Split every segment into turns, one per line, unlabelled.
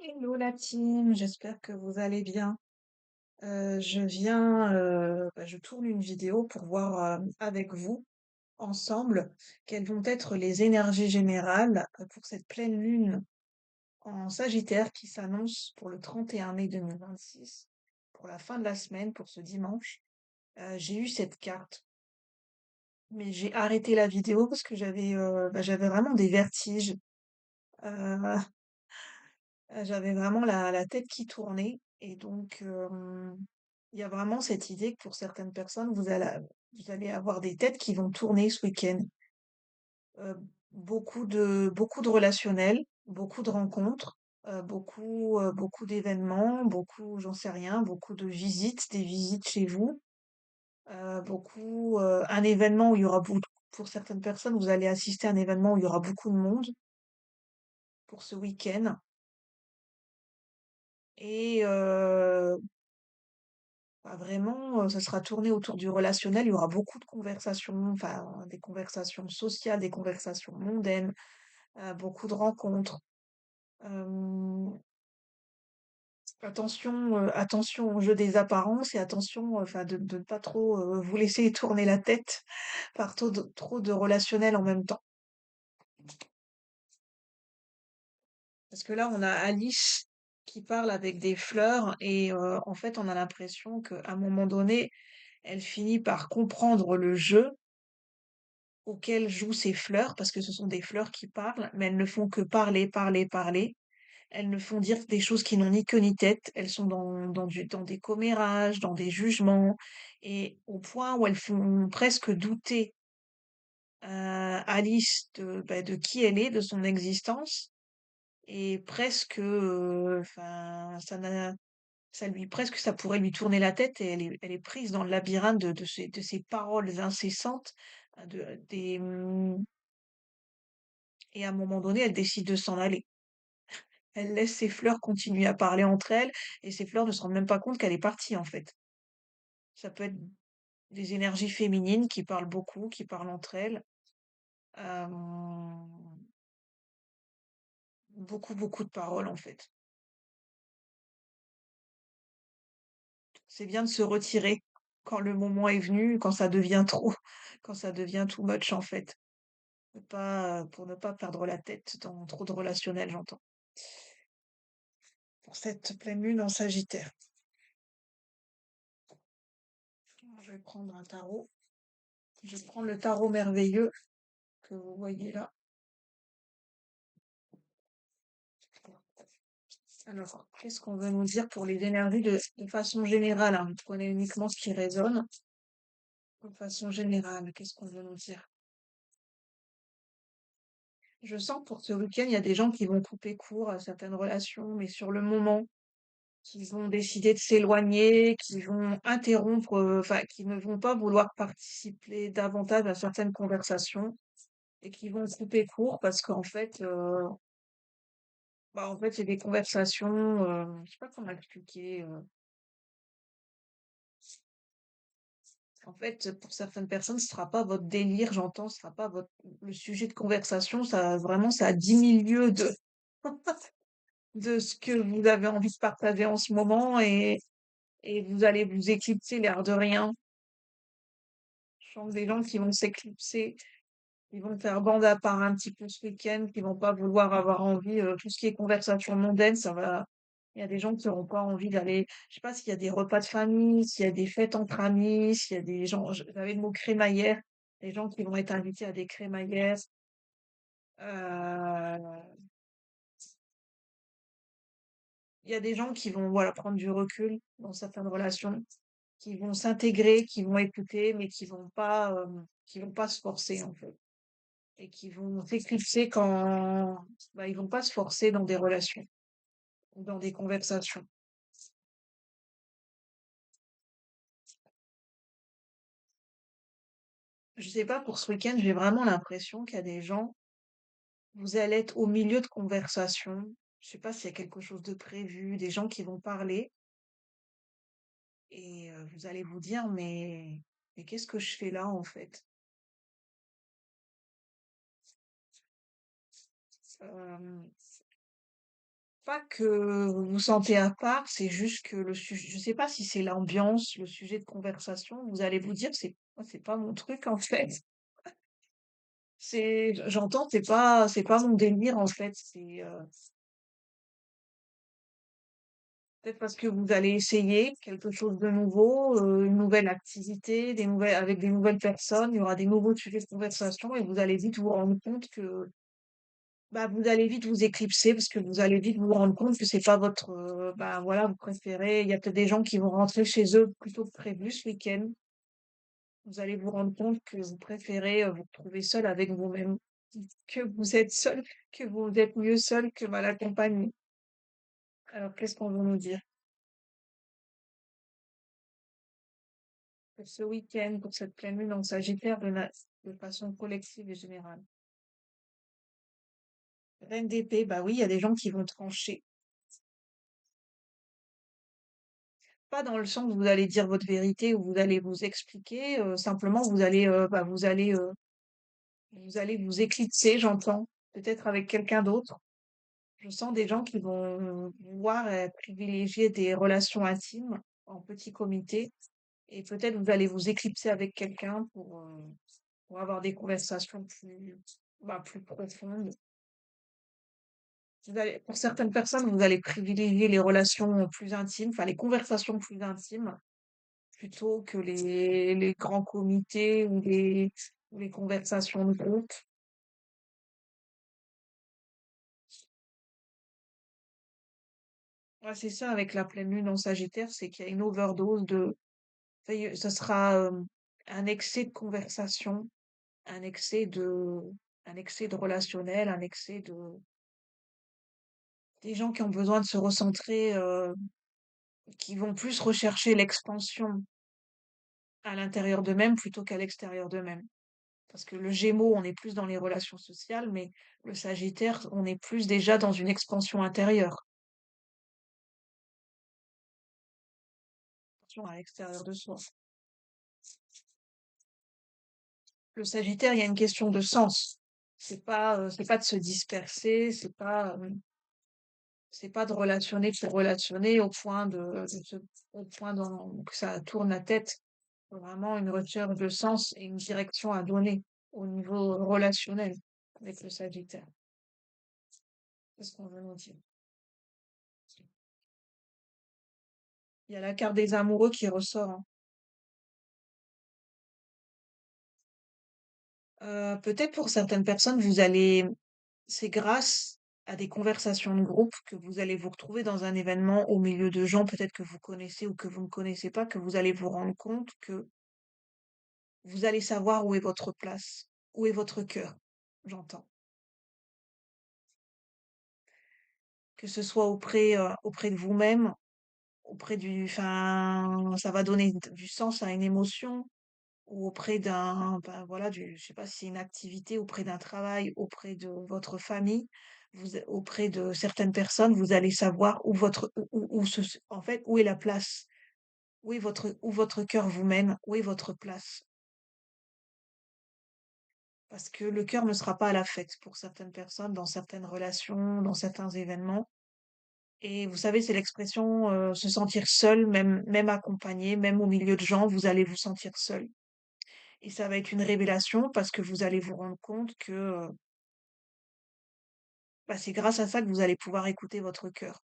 Hello la team, j'espère que vous allez bien. Je tourne une vidéo pour voir avec vous ensemble quelles vont être les énergies générales pour cette pleine lune en Sagittaire qui s'annonce pour le 31 mai 2026, pour la fin de la semaine, pour ce dimanche. J'ai eu cette carte, mais j'ai arrêté la vidéo parce que j'avais vraiment des vertiges. Euh, J'avais vraiment la tête qui tournait et donc il y a vraiment cette idée que pour certaines personnes, vous allez avoir des têtes qui vont tourner ce week-end. Euh, beaucoup de relationnels, beaucoup de rencontres, beaucoup d'événements, beaucoup, j'en sais rien, beaucoup de visites, des visites chez vous, un événement où il y aura beaucoup, pour certaines personnes, vous allez assister à un événement où il y aura beaucoup de monde pour ce week-end. Et vraiment, ça sera tourné autour du relationnel. Il y aura beaucoup de conversations, enfin, des conversations sociales, des conversations mondaines, beaucoup de rencontres. Euh, attention au jeu des apparences et attention, enfin, de ne pas trop vous laisser tourner la tête par trop de relationnel en même temps. Parce que là, on a Alice qui parle avec des fleurs et en fait, on a l'impression qu'à un moment donné, elle finit par comprendre le jeu auquel jouent ces fleurs, parce que ce sont des fleurs qui parlent, mais elles ne font que parler, parler, parler. Elles ne font dire des choses qui n'ont ni queue ni tête. Elles sont dans des commérages, dans des jugements, et au point où elles font presque douter Alice de qui elle est, de son existence, et presque, enfin, ça pourrait lui tourner la tête, et elle est prise dans le labyrinthe de ces paroles incessantes, et à un moment donné, elle décide de s'en aller. Elle laisse ses fleurs continuer à parler entre elles et ses fleurs ne se rendent même pas compte qu'elle est partie en fait. Ça peut être des énergies féminines qui parlent beaucoup, qui parlent entre elles. Euh, beaucoup de paroles en fait. C'est bien de se retirer quand le moment est venu, quand ça devient trop, quand ça devient too much en fait. Pour ne pas perdre la tête dans trop de relationnel, j'entends. Pour cette pleine lune en Sagittaire. Je vais prendre un tarot. Je vais prendre le tarot merveilleux que vous voyez là. Alors, qu'est-ce qu'on veut nous dire pour les énergies de façon générale, hein, vous prenez uniquement ce qui résonne. De façon générale, qu'est-ce qu'on veut nous dire? Je sens que pour ce week-end, il y a des gens qui vont couper court à certaines relations, mais sur le moment, qui vont décider de s'éloigner, qui vont interrompre, enfin, qui ne vont pas vouloir participer davantage à certaines conversations et qui vont couper court parce qu'en fait, en fait, c'est des conversations, je sais pas comment expliquer. En fait, pour certaines personnes, ce sera pas votre délire, j'entends, ce sera pas le sujet de conversation, ça vraiment, ça a 10 000 lieues de ce que vous avez envie de partager en ce moment et vous allez vous éclipser l'air de rien. Je sens des gens qui vont s'éclipser, qui vont faire bande à part un petit peu ce week-end, qui vont pas vouloir avoir envie, tout ce qui est conversation mondaine, ça va. Il y a des gens qui n'auront pas envie d'aller, je sais pas s'il y a des repas de famille, s'il y a des fêtes entre amis, s'il y a des gens, j'avais le mot crémaillère, des gens qui vont être invités à des crémaillères. Euh, il y a des gens qui vont, voilà, prendre du recul dans certaines relations, qui vont s'intégrer, qui vont écouter, mais qui vont pas se forcer, en fait. Et qui vont s'éclipser quand, ils vont pas se forcer dans des relations, ou dans des conversations. Je sais pas, pour ce week-end, j'ai vraiment l'impression qu'il y a des gens, vous allez être au milieu de conversations. Je sais pas s'il y a quelque chose de prévu, des gens qui vont parler, et vous allez vous dire, mais qu'est-ce que je fais là, en fait? Euh, Pas que vous vous sentez à part, c'est juste que le sujet, je sais pas si c'est l'ambiance, le sujet de conversation, vous allez vous dire, c'est pas mon truc en fait. J'entends, c'est pas mon délire en fait. Peut-être parce que vous allez essayer quelque chose de nouveau, une nouvelle activité, avec des nouvelles personnes, il y aura des nouveaux sujets de conversation et vous allez vite vous rendre compte que, bah, vous allez vite vous éclipser parce que vous allez vite vous rendre compte que c'est pas bah, voilà, vous préférez. Il y a peut-être des gens qui vont rentrer chez eux plutôt que prévu ce week-end. Vous allez vous rendre compte que vous préférez vous retrouver seul avec vous-même, que vous êtes seul, que vous êtes mieux seul que mal accompagné. Alors, qu'est-ce qu'on veut nous dire? Pour ce week-end, pour cette pleine lune en Sagittaire de façon collective et générale. Reine d'épée, bah oui, il y a des gens qui vont trancher. Pas dans le sens où vous allez dire votre vérité ou vous allez vous expliquer, simplement vous allez vous éclipser, j'entends, peut-être avec quelqu'un d'autre. Je sens des gens qui vont vouloir privilégier des relations intimes en petit comité et peut-être vous allez vous éclipser avec quelqu'un pour avoir des conversations plus profondes. Pour certaines personnes, vous allez privilégier les relations plus intimes, enfin les conversations plus intimes, plutôt que les grands comités ou les conversations de groupe. Ouais, c'est ça avec la pleine lune en Sagittaire, c'est qu'il y a une overdose enfin, ça sera un excès de conversation, un excès de, un excès de relationnel, des gens qui ont besoin de se recentrer, qui vont plus rechercher l'expansion à l'intérieur d'eux-mêmes plutôt qu'à l'extérieur d'eux-mêmes. Parce que le Gémeaux, on est plus dans les relations sociales, mais le Sagittaire, on est plus déjà dans une expansion intérieure, expansion à l'extérieur de soi. Le Sagittaire, il y a une question de sens. C'est pas de se disperser, c'est pas de relationner pour relationner au point que ça tourne la tête. Faut vraiment une recherche de sens et une direction à donner au niveau relationnel avec le Sagittaire. C'est ce qu'on veut nous dire. Il y a la carte des amoureux qui ressort, hein. Peut-être pour certaines personnes, c'est grâce à des conversations de groupe que vous allez vous retrouver dans un événement au milieu de gens peut-être que vous connaissez ou que vous ne connaissez pas, que vous allez vous rendre compte que vous allez savoir où est votre place, où est votre cœur, j'entends. Que ce soit auprès de vous-même, enfin, ça va donner du sens à une émotion, ou auprès ben voilà, je sais pas si c'est une activité, auprès d'un travail, auprès de votre famille, auprès de certaines personnes, vous allez savoir en fait, où est la place, où votre cœur vous mène, où est votre place. Parce que le cœur ne sera pas à la fête pour certaines personnes, dans certaines relations, dans certains événements. Et vous savez, c'est l'expression se sentir seul, même accompagné, même au milieu de gens, vous allez vous sentir seul. Et ça va être une révélation parce que vous allez vous rendre compte que bah, c'est grâce à ça que vous allez pouvoir écouter votre cœur.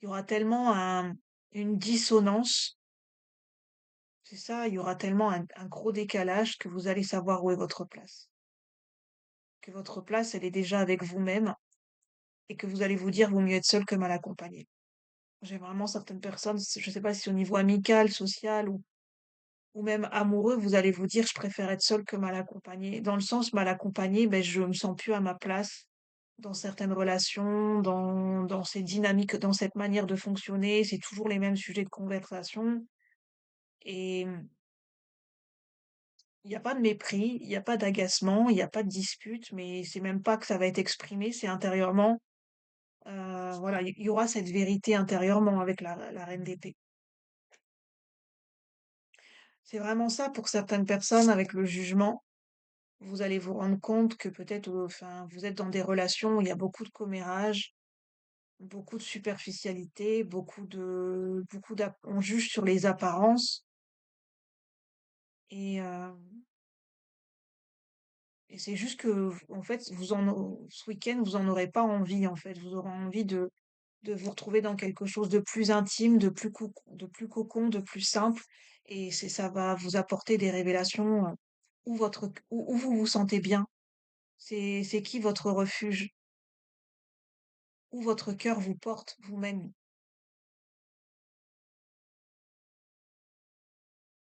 Il y aura tellement une dissonance, c'est ça, il y aura tellement un gros décalage que vous allez savoir où est votre place. Que votre place, elle est déjà avec vous-même et que vous allez vous dire vaut mieux être seul que mal accompagné. J'ai vraiment certaines personnes, je sais pas si au niveau amical, social ou même amoureux, vous allez vous dire je préfère être seul que mal accompagné. Dans le sens mal accompagné, ben, je me sens plus à ma place dans certaines relations, dans ces dynamiques, dans cette manière de fonctionner. C'est toujours les mêmes sujets de conversation. Et il n'y a pas de mépris, il n'y a pas d'agacement, il n'y a pas de dispute, mais c'est même pas que ça va être exprimé, c'est intérieurement. Voilà, il y aura cette vérité intérieurement avec la reine d'épée. C'est vraiment ça pour certaines personnes avec le jugement. Vous allez vous rendre compte que peut-être, enfin, vous êtes dans des relations où il y a beaucoup de commérage, beaucoup de superficialité, on juge sur les apparences et, et c'est juste que, en fait, ce week-end, vous en aurez pas envie, en fait. Vous aurez envie de vous retrouver dans quelque chose de plus intime, de plus cocon, de plus simple. Et ça va vous apporter des révélations, où vous vous sentez bien. C'est qui votre refuge, où votre cœur vous porte, vous-même.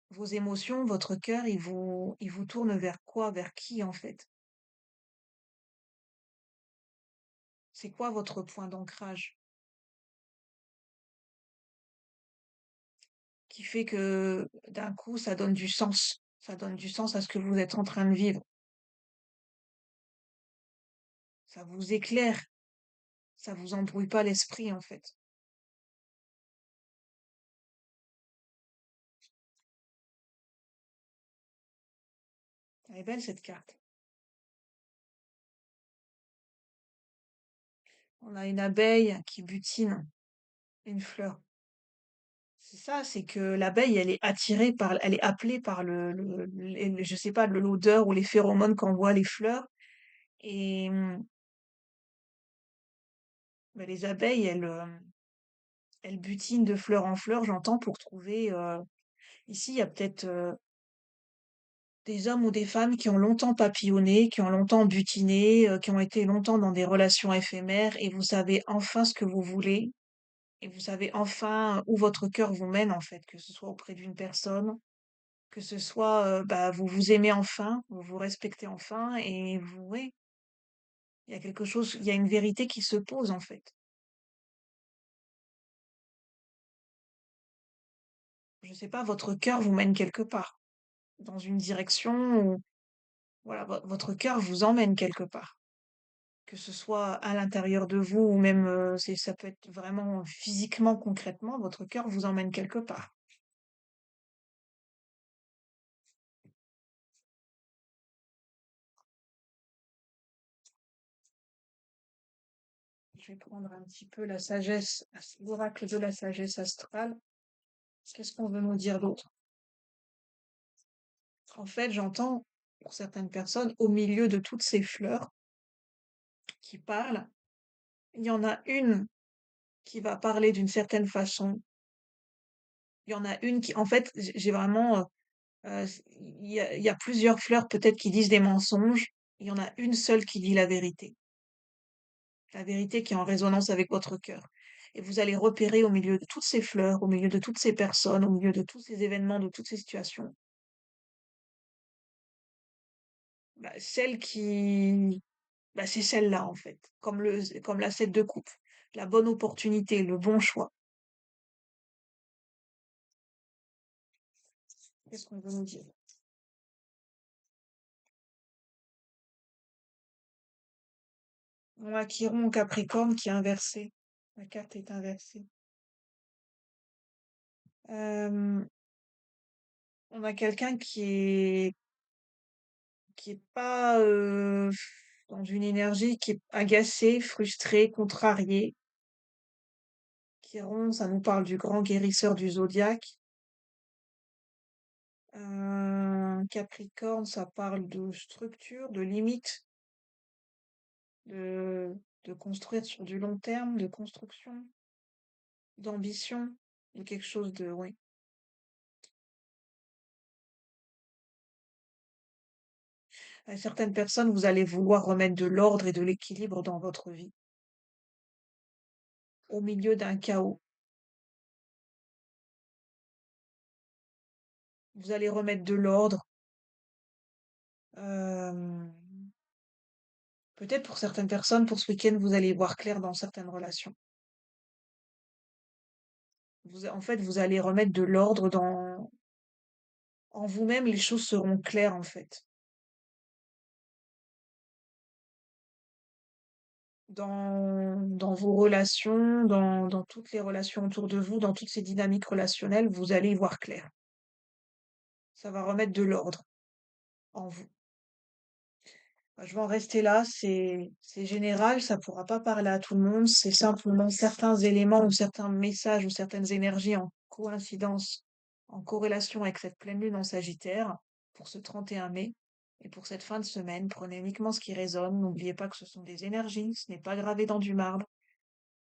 Vos émotions, votre cœur, il vous tourne vers quoi? Vers qui, en fait? C'est quoi votre point d'ancrage qui fait que d'un coup, ça donne du sens? Ça donne du sens à ce que vous êtes en train de vivre. Ça vous éclaire, ça vous embrouille pas l'esprit, en fait. Elle est belle, cette carte. On a une abeille qui butine une fleur. C'est ça, c'est que l'abeille, elle est appelée par je sais pas, l'odeur ou les phéromones qu'envoient les fleurs. Et bah, les abeilles, elles butinent de fleur en fleur, j'entends, pour trouver. Ici, il y a peut-être des hommes ou des femmes qui ont longtemps papillonné, qui ont longtemps butiné, qui ont été longtemps dans des relations éphémères, et vous savez enfin ce que vous voulez, et vous savez enfin où votre cœur vous mène, en fait, que ce soit auprès d'une personne, que ce soit, bah, vous vous aimez enfin, vous vous respectez enfin, et oui, il y a une vérité qui se pose, en fait. Je sais pas, votre cœur vous mène quelque part, dans une direction où, voilà, votre cœur vous emmène quelque part. Que ce soit à l'intérieur de vous ou même, ça peut être vraiment physiquement, concrètement, votre cœur vous emmène quelque part. Je vais prendre un petit peu la sagesse, l'oracle de la sagesse astrale. Qu'est-ce qu'on veut nous dire d'autre? En fait, j'entends, pour certaines personnes, au milieu de toutes ces fleurs qui parlent, il y en a une qui va parler d'une certaine façon. Il y en a une qui, en fait, j'ai vraiment, il y a plusieurs fleurs peut-être qui disent des mensonges. Il y en a une seule qui dit la vérité qui est en résonance avec votre cœur. Et vous allez repérer au milieu de toutes ces fleurs, au milieu de toutes ces personnes, au milieu de tous ces événements, de toutes ces situations, bah, bah, c'est celle-là en fait, comme la 7 de coupe, la bonne opportunité, le bon choix. Qu'est-ce qu'on veut nous dire? On a Chiron en Capricorne qui est inversé. La carte est inversée. Euh, on a quelqu'un qui est pas dans une énergie, qui est agacé, frustré, contrarié. Chiron, ça nous parle du grand guérisseur du zodiaque. Capricorne, ça parle de structure, de limite, de, de construire sur du long terme, de construction, d'ambition, de quelque chose de, oui. Certaines personnes, vous allez vouloir remettre de l'ordre et de l'équilibre dans votre vie, au milieu d'un chaos. Vous allez remettre de l'ordre. euh, Peut-être pour certaines personnes, pour ce week-end, vous allez voir clair dans certaines relations. En fait, vous allez remettre de l'ordre en vous-même, les choses seront claires, en fait. Dans vos relations, dans toutes les relations autour de vous, dans toutes ces dynamiques relationnelles, vous allez y voir clair. Ça va remettre de l'ordre en vous. Je vais en rester là, c'est général, ça pourra pas parler à tout le monde, c'est simplement certains éléments ou certains messages ou certaines énergies en coïncidence, en corrélation avec cette pleine lune en Sagittaire pour ce 31 mai. Et pour cette fin de semaine, prenez uniquement ce qui résonne. N'oubliez pas que ce sont des énergies, ce n'est pas gravé dans du marbre.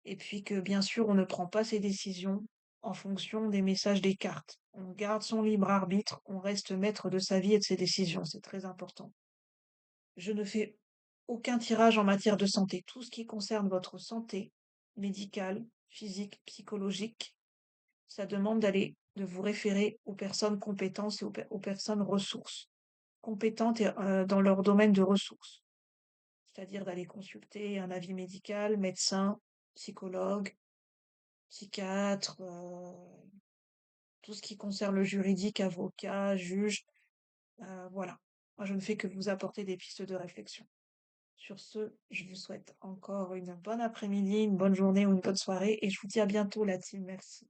Et puis que bien sûr, on ne prend pas ses décisions en fonction des messages des cartes. On garde son libre arbitre, on reste maître de sa vie et de ses décisions, c'est très important. Je ne fais aucun tirage en matière de santé. Tout ce qui concerne votre santé médicale, physique, psychologique, ça demande de vous référer aux personnes compétentes et aux personnes ressources, compétentes dans leur domaine de ressources. C'est-à-dire d'aller consulter un avis médical, médecin, psychologue, psychiatre, tout ce qui concerne le juridique, avocat, juge, voilà. Moi, je ne fais que vous apporter des pistes de réflexion. Sur ce, je vous souhaite encore une bonne après-midi, une bonne journée ou une bonne soirée et je vous dis à bientôt la team. Merci.